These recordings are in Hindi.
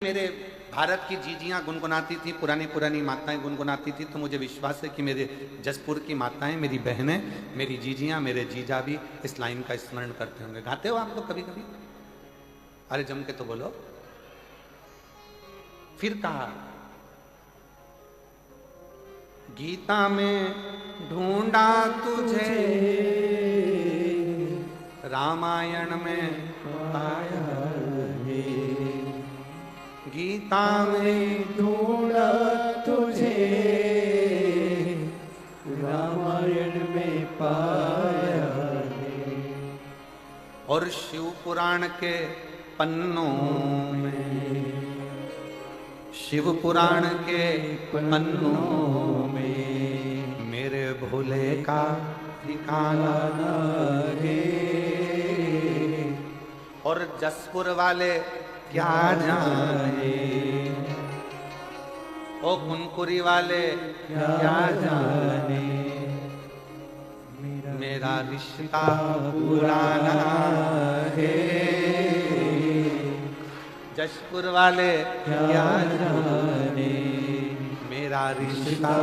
मेरे भारत की जीजियां गुनगुनाती थी, पुरानी पुरानी माताएं गुनगुनाती थी, तो मुझे विश्वास है कि मेरे जसपुर की माताएं, मेरी बहनें, मेरी जीजियां, मेरे जीजा भी इस लाइन का स्मरण करते होंगे। गाते हो आप लोग कभी कभी? अरे जम के तो बोलो। फिर कहा, गीता में ढूंढा तुझे, रामायण में पाया, गीता में ढूंढा तुझे, रामायण में पाया है, और शिव पुराण के पन्नों में, शिव पुराण के पन्नों में मेरे भोले का ठिकाना है। और जसपुर वाले क्या जाने, ओ कुनकुरी वाले क्या जाने, मेरा रिश्ता पुराना है। जसपुर वाले क्या जाने, मेरा रिश्ता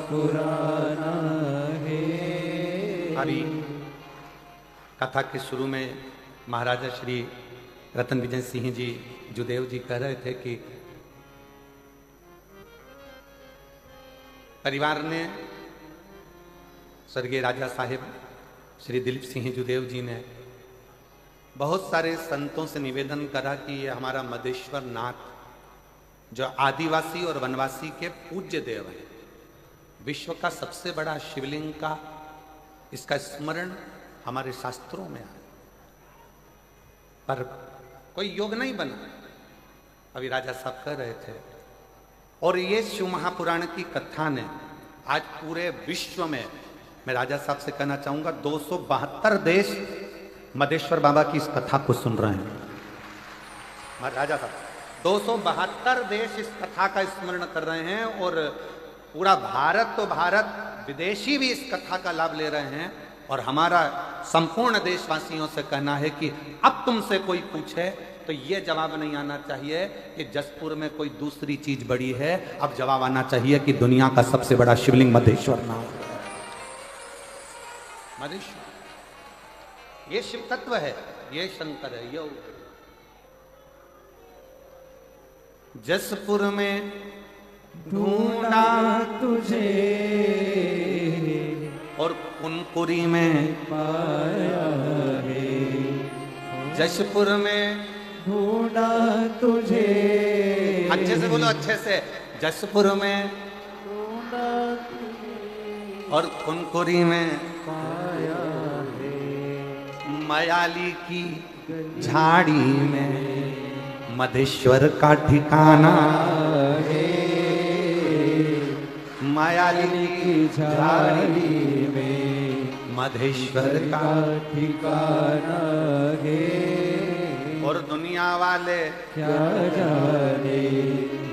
पुराना है। अभी कथा के शुरू में महाराजा श्री रतन विजय सिंह जी जुदेव जी कह रहे थे कि परिवार ने, स्वर्गीय राजा साहेब श्री दिलीप सिंह जुदेव जी ने बहुत सारे संतों से निवेदन करा कि ये हमारा मदेश्वर नाथ, जो आदिवासी और वनवासी के पूज्य देव है, विश्व का सबसे बड़ा शिवलिंग का, इसका स्मरण हमारे शास्त्रों में है, पर कोई योग नहीं बना। अभी राजा साहब कह रहे थे, और ये शिव महापुराण की कथा ने आज पूरे विश्व में, मैं राजा साहब से कहना चाहूंगा, 272 देश मदेश्वर बाबा की इस कथा को सुन रहे हैं। राजा साहब 272 देश इस कथा का स्मरण कर रहे हैं, और पूरा भारत तो भारत, विदेशी भी इस कथा का लाभ ले रहे हैं। और हमारा संपूर्ण देशवासियों से कहना है कि अब तुमसे कोई पूछे तो ये जवाब नहीं आना चाहिए कि जसपुर में कोई दूसरी चीज बड़ी है, अब जवाब आना चाहिए कि दुनिया का सबसे बड़ा शिवलिंग मधेश्वर नाम है। मधेश्वर ये शिव तत्व है, ये शंकर है। यो जसपुर में ढूंढा तुझे, और कुनकुरी में पाया है, जसपुर में ढूंढा तुझे, अच्छे से बोलो, अच्छे से। जसपुर में ढूंढा तुझे, और कुनकुरी में पाया है, मयाली की झाड़ी में मधेश्वर का ठिकाना है। मयाली की झाड़ी में मधेश्वर का ठिकाना है। और दुनिया वाले क्या जाने,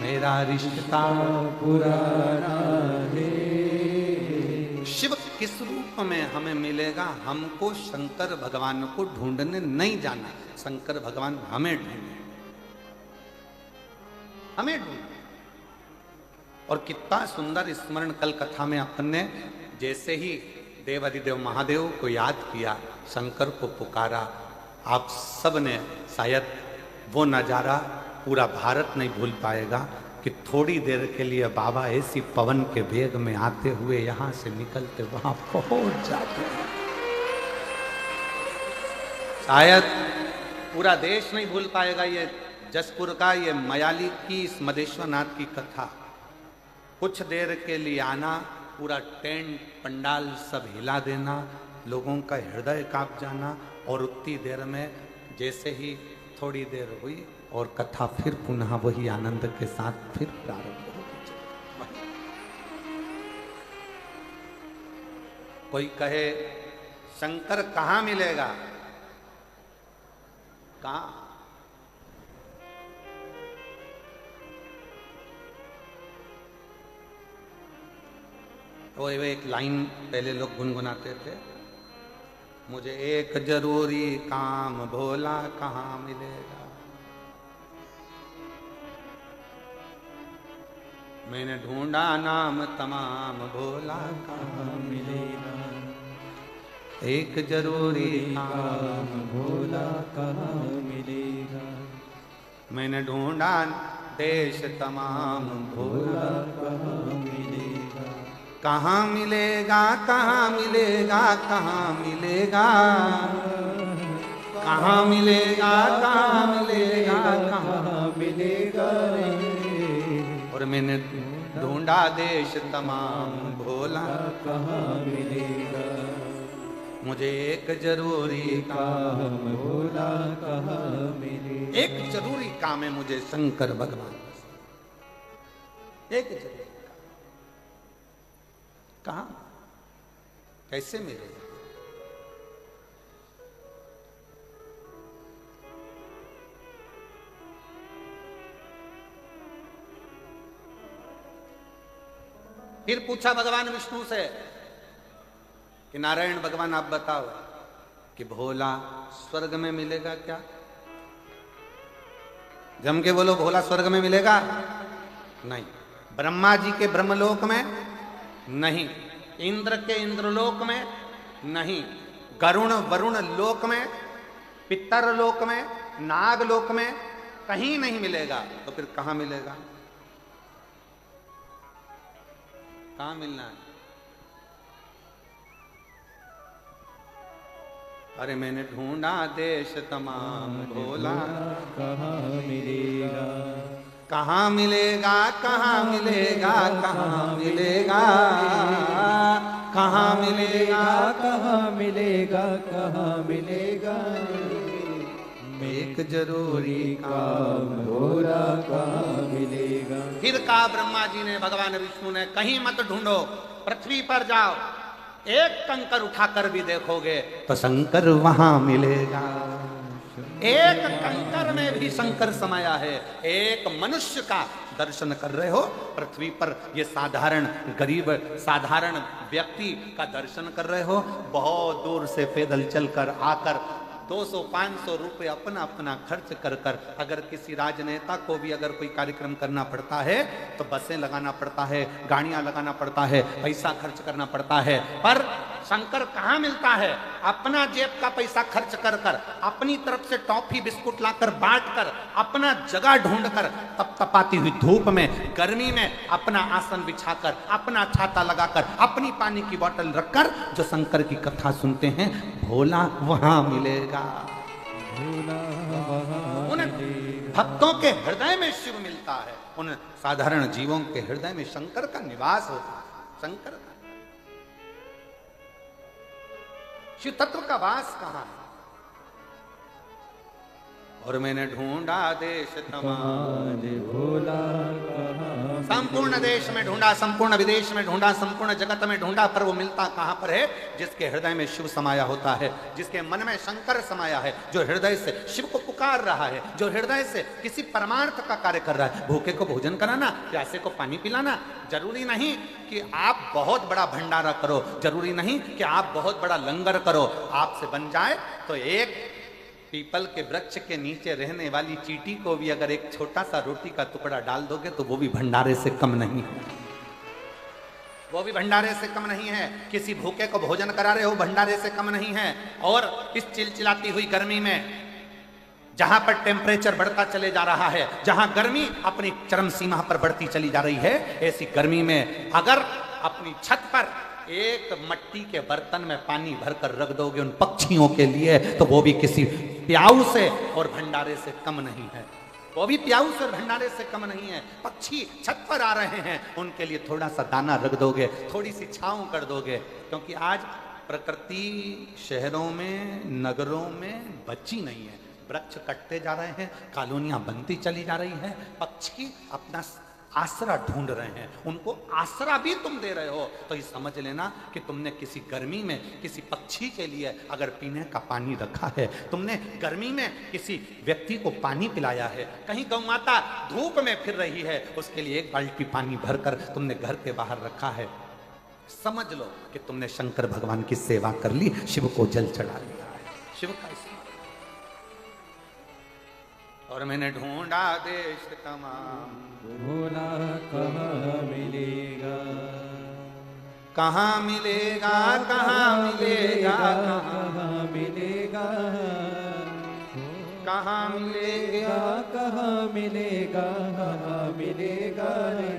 मेरा रिश्ता पुराना है। शिव किस रूप में हमें मिलेगा? हमको शंकर भगवान को ढूंढने नहीं जाना, शंकर भगवान हमें ढूंढे, हमें ढूंढे। और कितना सुंदर स्मरण कल कथा में अपन ने, जैसे ही देवाधिदेव महादेव को याद किया, शंकर को पुकारा, आप सब ने शायद वो नजारा पूरा भारत नहीं भूल पाएगा कि थोड़ी देर के लिए बाबा ऐसी पवन के वेग में आते हुए यहां से निकलते वहां पहुंच जाते हैं। शायद पूरा देश नहीं भूल पाएगा ये जसपुर का, ये मयाली की, इस मधेश्वर नाथ की कथा। कुछ देर के लिए आना, पूरा टेंट पंडाल सब हिला देना, लोगों का हृदय कांप जाना, और उतनी देर में जैसे ही थोड़ी देर हुई और कथा फिर पुनः वही आनंद के साथ फिर प्रारंभ हो गई। कोई कहे शंकर कहाँ मिलेगा? कहाँ? वो एक लाइन पहले लोग गुनगुनाते थे, मुझे एक जरूरी काम भोला कहाँ मिलेगा। मैंने ढूंढा नाम तमाम भोला कहाँ मिलेगा एक जरूरी काम काम भोला कहाँ मिलेगा मैंने ढूंढा देश तमाम भोला कहाँ मिलेगा कहाँ मिलेगा कहाँ मिलेगा कहाँ मिलेगा कहाँ मिलेगा कहाँ मिलेगा कहाँ कहाँ मिलेगा और मैंने ढूंढा देश तमाम भोला कहाँ मिलेगा मुझे एक जरूरी काम काम भोला कहाँ मिलेगा एक जरूरी काम है मुझे शंकर भगवान एक जरूरी काम कहाँ कैसे मिलेगा फिर पूछा भगवान विष्णु से कि नारायण भगवान आप बताओ कि भोला स्वर्ग में मिलेगा क्या? जम के बोलो भोला स्वर्ग में मिलेगा? नहीं। ब्रह्मा जी के ब्रह्मलोक में नहीं, इंद्र के इंद्रलोक में नहीं, गरुण वरुण लोक में, पितर लोक में, नाग लोक में कहीं नहीं मिलेगा। तो फिर कहां मिलेगा? कहां मिलना है? अरे मैंने ढूंढा देश तमाम भोला कहाँ मिलेगा कहाँ मिलेगा कहाँ मिलेगा कहाँ मिलेगा कहाँ मिलेगा कहाँ मिलेगा कहाँ मिलेगा एक जरूरी काम काम भोला कहाँ मिलेगा फिर कहा ब्रह्मा जी ने, भगवान विष्णु ने, कहीं मत ढूंढो, पृथ्वी पर जाओ, एक कंकर उठाकर भी देखोगे तो शंकर वहां मिलेगा। एक कंकर में भी शंकर समाया है। एक मनुष्य का दर्शन कर रहे हो पृथ्वी पर, ये साधारण गरीब साधारण व्यक्ति का दर्शन कर रहे हो, बहुत दूर से पैदल चलकर आकर 200-500 रुपए अपना अपना खर्च कर कर अगर किसी राजनेता को भी अगर कोई कार्यक्रम करना पड़ता है तो बसें लगाना पड़ता है, गाड़ियां लगाना पड़ता है, पैसा खर्च करना पड़ता है। पर शंकर कहाँ मिलता है? अपना जेब का पैसा खर्च कर कर, अपनी तरफ से टॉफी बिस्कुट लाकर बांट कर, अपना जगह ढूंढ कर, तपतपाती हुई धूप में गर्मी में अपना आसन बिछाकर, अपना छाता लगाकर, अपनी पानी की बोतल रखकर जो शंकर की कथा सुनते हैं, भोला वहां मिलेगा। भोला वहाँ उन भक्तों के हृदय में शिव मिलता है, उन साधारण जीवों के हृदय में शंकर का निवास होता है। शंकर का शिव तत्व का वास कहां है? और मैंने ढूंढा देश तमाम, भोला कहाँ संपूर्ण देश में ढूंढा, संपूर्ण विदेश में ढूंढा, संपूर्ण जगत में ढूंढा, पर वो मिलता कहां पर है? जिसके हृदय में शिव समाया होता है, जिसके मन में शंकर समाया है, जो हृदय से शिव को पुकार रहा है, जो हृदय से किसी परमार्थ का कार्य कर रहा है। भूखे को भोजन कराना, प्यासे को पानी पिलाना, जरूरी नहीं कि आप बहुत बड़ा भंडारा करो, जरूरी नहीं कि आप बहुत बड़ा लंगर करो। आपसे बन जाए तो एक पीपल के वृक्ष के नीचे रहने वाली चींटी को भी अगर एक छोटा सा रोटी का टुकड़ा डाल दोगे तो वो भी भंडारे से कम नहीं है, वो भी भंडारे से कम नहीं है। किसी भूखे को भोजन करा रहे हो, भंडारे से कम नहीं है। और इस चिलचिलाती हुई गर्मी में जहां पर टेम्परेचर बढ़ता चले जा रहा है, जहां गर्मी अपनी चरम सीमा पर बढ़ती चली जा रही है, ऐसी गर्मी में अगर अपनी छत पर एक मट्टी के बर्तन में पानी भरकर रख दोगे उन पक्षियों के लिए, तो वो भी किसी प्याऊ से और भंडारे से कम नहीं है, वो भी प्याऊ से और भंडारे से कम नहीं है। पक्षी छत पर आ रहे हैं, उनके लिए थोड़ा सा दाना रख दोगे, थोड़ी सी छांव कर दोगे, क्योंकि आज प्रकृति शहरों में नगरों में बची नहीं है। वृक्ष कटते जा रहे हैं, कॉलोनियां बनती चली जा रही है, पक्षी अपना आसरा ढूंढ रहे हैं, उनको आसरा भी तुम दे रहे हो। तो ये समझ लेना कि तुमने किसी गर्मी में किसी पक्षी के लिए अगर पीने का पानी रखा है, तुमने गर्मी में किसी व्यक्ति को पानी पिलाया है, कहीं गौ माता धूप में फिर रही है, उसके लिए एक बाल्टी पानी भरकर तुमने घर के बाहर रखा है, समझ लो कि तुमने शंकर भगवान की सेवा कर ली, शिव को जल चढ़ा लिया है, शिव का। और मैंने ढूंढा देश तमाम, भोला कहाँ मिलेगा, कहाँ मिलेगा, कहाँ मिलेगा, कहाँ मिलेगा, कहाँ मिलेगा, कहाँ मिलेगा, कहाँ मिलेगा रे,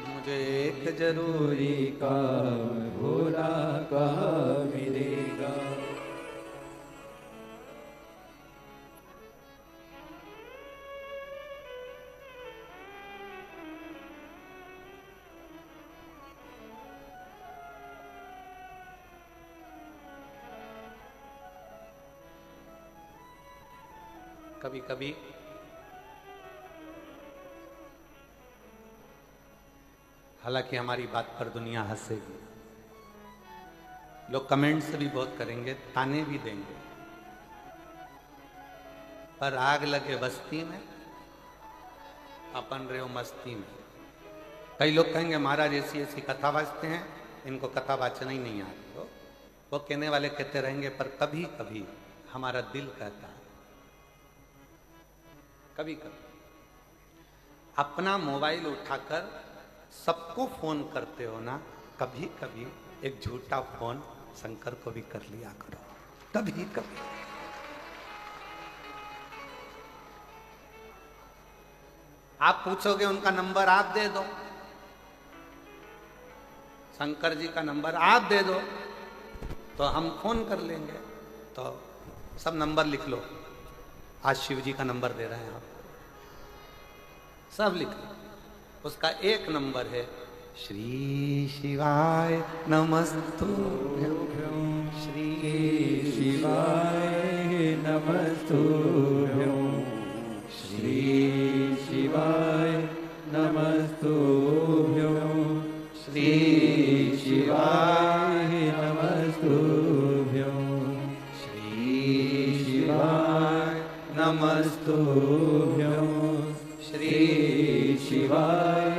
मुझे एक जरूरी काम भोला कहाँ मिलेगा। कभी कभी हालांकि हमारी बात पर दुनिया हंसेगी, लोग कमेंट्स भी बहुत करेंगे, ताने भी देंगे, पर आग लगे बस्ती में अपन रहे हो मस्ती में। कई लोग कहेंगे महाराज ऐसी ऐसी कथा वाचते हैं, इनको कथा वाचना ही नहीं आती हो। वो कहने वाले कहते रहेंगे, पर कभी कभी हमारा दिल कहता है, कभी कभी अपना मोबाइल उठाकर सबको फोन करते हो ना, कभी कभी एक झूठा फोन शंकर को भी कर लिया करो, कभी कभी। आप पूछोगे उनका नंबर आप दे दो, शंकर जी का नंबर आप दे दो तो हम फोन कर लेंगे। तो सब नंबर लिख लो, आज शिव जी का नंबर दे रहे हैं आप, सब लिख लो। उसका एक नंबर है श्री शिवाय नमस्तुभ्यं, श्री शिवाय नमस्तुभ्यं, श्री शिवाय नमस्तुभ्यं, श्री शिवाय नमस्तुभ्यं, श्री शिवाय नमस्तुभ्यं, श्री शिवाय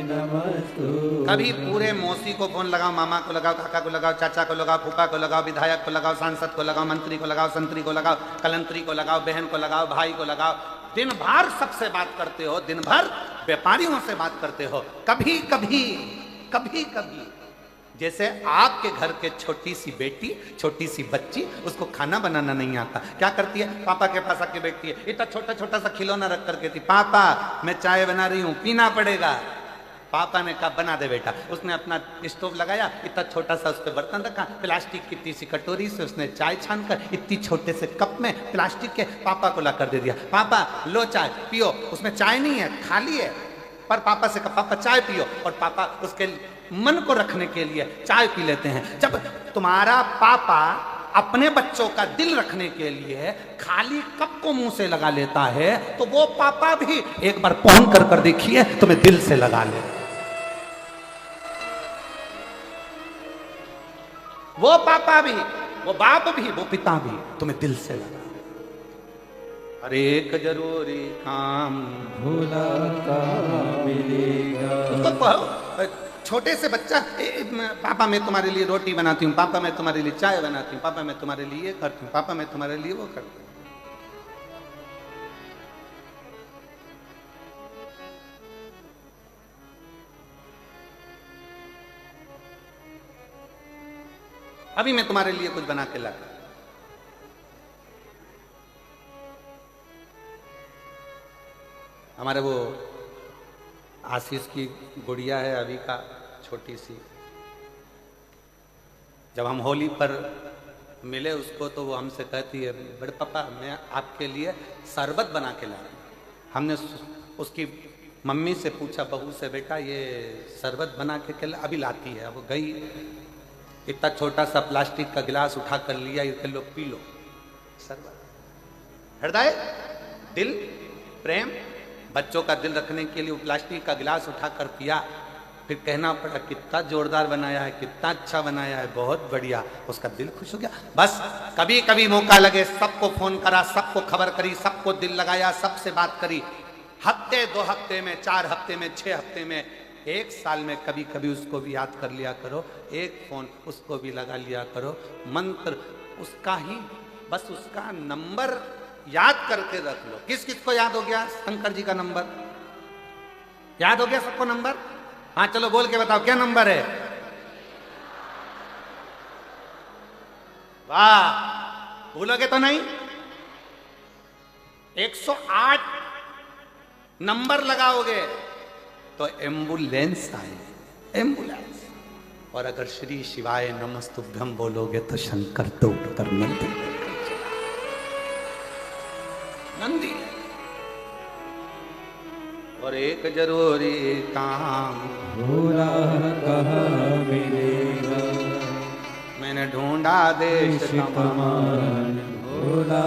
नमस्तुभ्यं। कभी पूरे मौसी को फोन लगाओ, मामा को लगाओ, काका को लगाओ, चाचा को लगाओ, फूफा को लगाओ, विधायक को लगाओ, सांसद को लगाओ, मंत्री को लगाओ, संतरी को लगाओ, कलंतरी को लगाओ, बहन को लगाओ, भाई को लगाओ, दिन भर सबसे बात करते हो, दिन भर व्यापारियों से बात करते हो। कभी कभी कभी कभी जैसे आपके घर के छोटी सी बेटी, छोटी सी बच्ची, उसको खाना बनाना नहीं आता, क्या करती है? पापा के पास आके बैठती है, इतना छोटा छोटा सा खिलौना रख करके थी, पापा मैं चाय बना रही हूँ, पीना पड़ेगा। पापा ने कहा बना दे बेटा। उसने अपना स्टोव लगाया, इतना छोटा सा उस पर बर्तन रखा, प्लास्टिक की इतनी सी कटोरी से उसने चाय छानकर इतनी छोटे से कप में प्लास्टिक के पापा को ला कर दे दिया। पापा लो चाय पियो। उसमें चाय नहीं है, खाली है, पर पापा से कहा पापा चाय पियो, और पापा उसके मन को रखने के लिए चाय पी लेते हैं। जब तुम्हारा पापा अपने बच्चों का दिल रखने के लिए खाली कप को मुंह से लगा लेता है, तो वो पापा भी एक बार फोन कर देखिए, तुम्हें दिल से लगा ले। वो पापा भी, वो बाप भी, वो पिता भी तुम्हें दिल से लगा। अरे एक जरूरी काम भोला कहाँ मिलेगा। तो छोटे से बच्चा पापा मैं तुम्हारे लिए रोटी बनाती हूँ, पापा मैं तुम्हारे लिए चाय बनाती हूँ, पापा मैं तुम्हारे लिए ये करती हूँ, पापा मैं तुम्हारे लिए वो करती हूँ। अभी मैं तुम्हारे लिए कुछ बना के लाता। हमारे वो आशीष की गुड़िया है अभी का, छोटी सी, जब हम होली पर मिले उसको तो वो हमसे कहती है बड़े पापा मैं आपके लिए शरबत बना के ला रही हूँ। हमने उसकी मम्मी से पूछा, बहू से, बेटा ये शरबत बना के क्या? अभी लाती है। अब गई, इतना छोटा सा प्लास्टिक का गिलास उठा कर लिया, ये लो पी लो शरबत। हृदय, दिल, प्रेम, बच्चों का दिल रखने के लिए वो प्लास्टिक का गिलास उठाकर पिया। फिर कहना पड़ा कितना जोरदार बनाया है, कितना अच्छा बनाया है, बहुत बढ़िया। उसका दिल खुश हो गया। बस कभी कभी मौका लगे सबको फोन करा, सबको खबर करी, सबको दिल लगाया, सबसे बात करी। हफ्ते, 2 हफ्ते में, 4 हफ्ते में, 6 हफ्ते में, 1 साल में कभी कभी उसको भी याद कर लिया करो, एक फोन उसको भी लगा लिया करो। मंत्र उसका ही, बस उसका नंबर याद करके रख लो। किस किस को याद हो गया शंकर जी का नंबर? याद हो गया सबको नंबर? हाँ चलो बोल के बताओ क्या नंबर है? वाह, भूलोगे तो नहीं? 108 नंबर लगाओगे तो एम्बुलेंस आए, एम्बुलेंस। और अगर श्री शिवाय नमस्तुभ्यम बोलोगे तो शंकर तो उत्तर नंदी नंदी। और एक जरूरी काम भोला कहाँ मिलेगा, मैंने ढूंढा देश तमाम भोला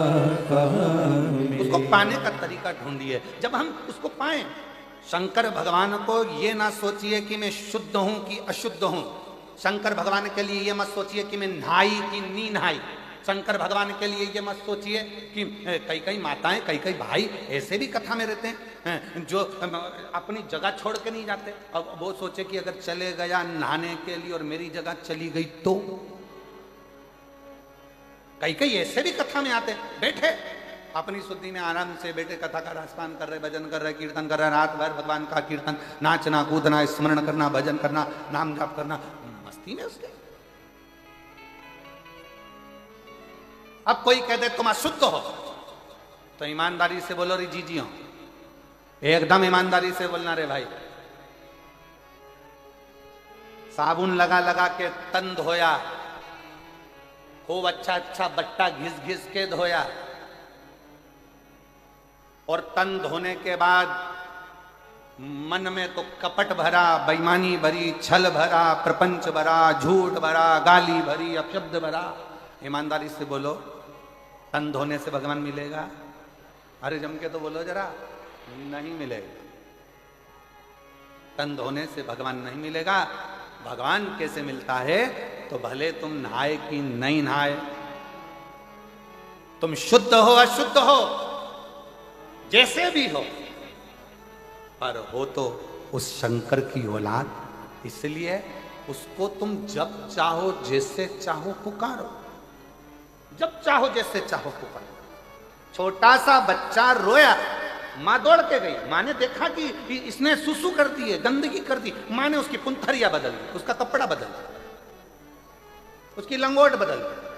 कहाँ मिलेगा। उसको पाने का तरीका ढूंढिए। जब हम उसको पाएं, शंकर भगवान को ये ना सोचिए कि मैं शुद्ध हूं कि अशुद्ध हूं। शंकर भगवान के लिए ये मत सोचिए कि मैं नहाई कि नी नहाई। शंकर भगवान के लिए ये मत सोचिए कि कई कई माताएं कई कई भाई ऐसे भी कथा में रहते हैं जो अपनी जगह छोड़ के नहीं जाते। अब वो सोचे कि अगर चले गया नहाने के लिए और मेरी जगह चली गई तो। कई कई ऐसे भी कथा में आते, बैठे अपनी शुद्धि में आराम से बैठे कथा का राजपान कर रहे, भजन कर रहे, कीर्तन कर रहे, रात भर भगवान का कीर्तन, नाचना कूदना, स्मरण करना, भजन करना, नाम जाप करना, मस्ती में उसके। अब कोई कह दे तुम अशुद्ध हो तो ईमानदारी से बोलो रे जी हो, एकदम ईमानदारी से बोलना रे भाई। साबुन लगा लगा के तन धोया, खूब अच्छा अच्छा बट्टा घिस घिस के धोया, और तन धोने के बाद मन में तो कपट भरा, बेईमानी भरी, छल भरा, प्रपंच भरा, झूठ भरा, गाली भरी, अपशब्द भरा। ईमानदारी से बोलो, तन धोने से भगवान मिलेगा? अरे जम के तो बोलो जरा, नहीं मिलेगा। तन धोने से भगवान नहीं मिलेगा। भगवान कैसे मिलता है? तो भले तुम नहाए कि नहीं नहाए, तुम शुद्ध हो अशुद्ध हो, जैसे भी हो, पर हो तो उस शंकर की औलाद। इसलिए उसको तुम जब चाहो जैसे चाहो पुकारो, जब चाहो जैसे चाहो पुकारो। छोटा सा बच्चा रोया, मां दौड़ के गई, मां ने देखा कि इसने सुसु कर दी है, गंदगी कर दी। मां ने उसकी पुंथरिया बदल दी, उसका कपड़ा बदल दिया, उसकी लंगोट बदल दी।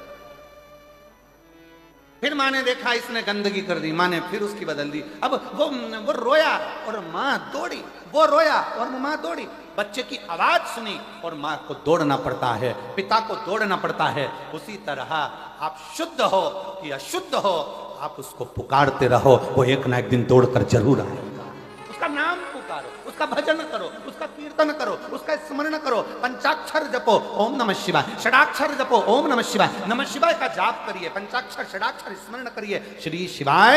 फिर मां ने देखा इसने गंदगी कर दी, मां ने फिर उसकी बदल दी। अब वो रोया और मां दौड़ी, वो रोया और मां दौड़ी। बच्चे की आवाज सुनी और मां को दौड़ना पड़ता है, पिता को दौड़ना पड़ता है। उसी तरह आप शुद्ध हो कि अशुद्ध हो, आप उसको पुकारते रहो, वो एक ना एक दिन दौड़कर जरूर आएगा। उसका नाम पुकारो, उसका भजन करो, उसका कीर्तन करो, उसका स्मरण करो। पंचाक्षर जपो, ओम नमः शिवाय। षडाक्षर जपो, ओम नमः शिवाय। नमः शिवाय का जाप करिए, पंचाक्षर षडाक्षर स्मरण करिए, श्री शिवाय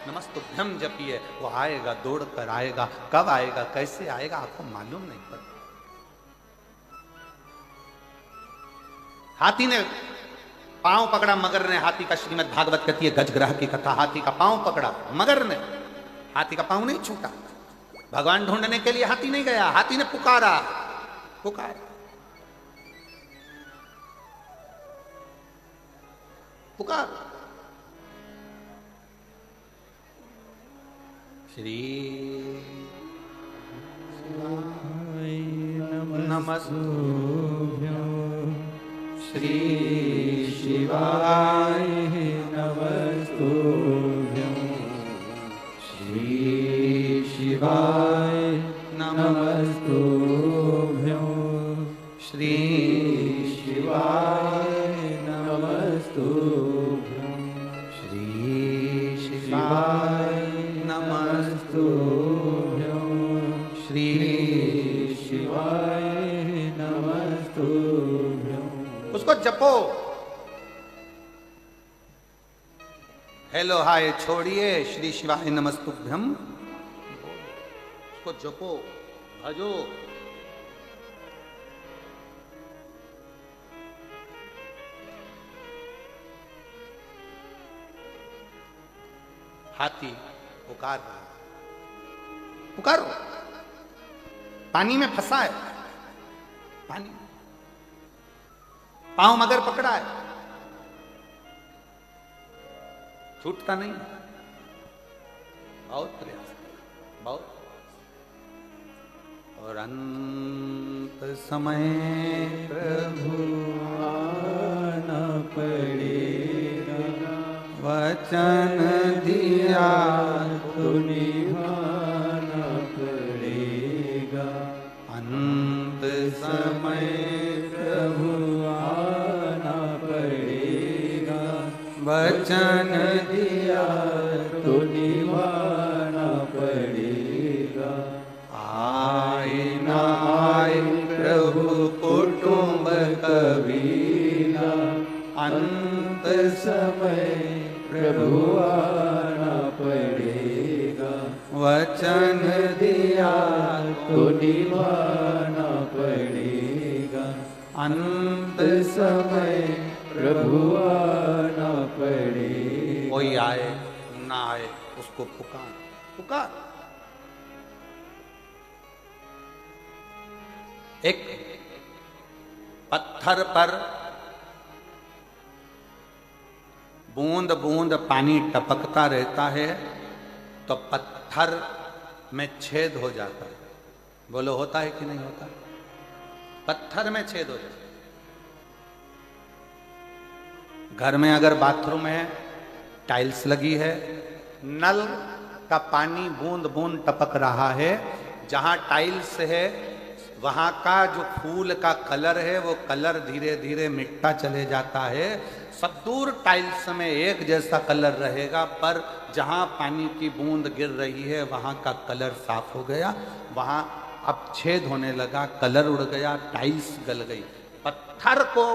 नमस्तुभ्यम जपिए। वो आएगा, दौड़ कर आएगा। कब आएगा, कैसे आएगा, आपको मालूम नहीं पड़ता। हाथी ने पांव पकड़ा मगर ने, हाथी का श्रीमद् भागवत कहती है गजग्रह की कथा। हाथी का पांव पकड़ा मगर ने, हाथी का पांव नहीं छूटा। भगवान ढूंढने के लिए हाथी नहीं गया, हाथी ने पुकारा, पुकारा, पुकार। श्री नमस्तुभ्यं श्री शिवाय नमस्तुभ्यं श्री शिवाय नमस्तुभ्यं श्री शिवाय नमस्तुभ्यं श्री शिवाय नमस्तुभ्यं श्री शिवाय नमस्तुभ्यं। उसको जपो। हेलो हाय छोड़िए, श्री शिवाय नमस्तुभ्यम उसको जपो, भजो। हाथी पुकार रहा, पुकारो। पानी में फंसा है, पानी, पांव मगर पकड़ा है, छूटता नहीं, बहुत प्रयास बहुत। और अंत समय प्रभु आना पड़ेगा, वचन दिया तो निभाना पड़ेगा। अंत समय प्रभु आना पड़ेगा, वचन दिया तो निभाना पड़ेगा। आए न आए प्रभु कुटुंब कबीला, अंत समय प्रभु आना पड़ेगा, वचन दिया तो निभाना पड़ेगा। अंत समय प्रभु आना पड़ेगा। कोई आए ना आए उसको पुकार पुकार। एक पत्थर पर बूंद बूंद पानी टपकता रहता है तो पत्थर में छेद हो जाता है। बोलो होता है कि नहीं होता? पत्थर में छेद हो जाता है। घर में अगर बाथरूम है, टाइल्स लगी है, नल का पानी बूंद बूंद टपक रहा है, जहां टाइल्स है वहां का जो फूल का कलर है वो कलर धीरे धीरे मिटता चले जाता है। सदूर टाइल्स में एक जैसा कलर रहेगा, पर जहां पानी की बूंद गिर रही है वहां का कलर साफ हो गया, वहां अब छेद होने लगा, कलर उड़ गया, टाइल्स गल गई। पत्थर को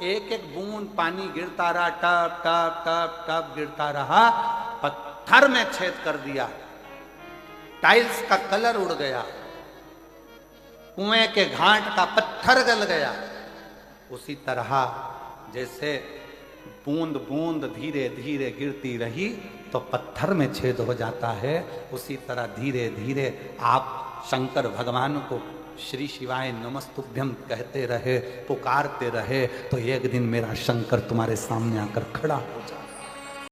एक एक बूंद पानी गिरता रहा, टप टप टप टप गिरता रहा, पत्थर में छेद कर दिया, टाइल्स का कलर उड़ गया, कुएं के घाट का पत्थर गल गया। उसी तरह जैसे बूंद बूंद धीरे धीरे गिरती रही तो पत्थर में छेद हो जाता है, उसी तरह धीरे धीरे आप शंकर भगवान को श्री शिवाय नमस्तुभ्यम कहते रहे, पुकारते रहे, तो एक दिन मेरा शंकर तुम्हारे सामने आकर खड़ा हो जाए।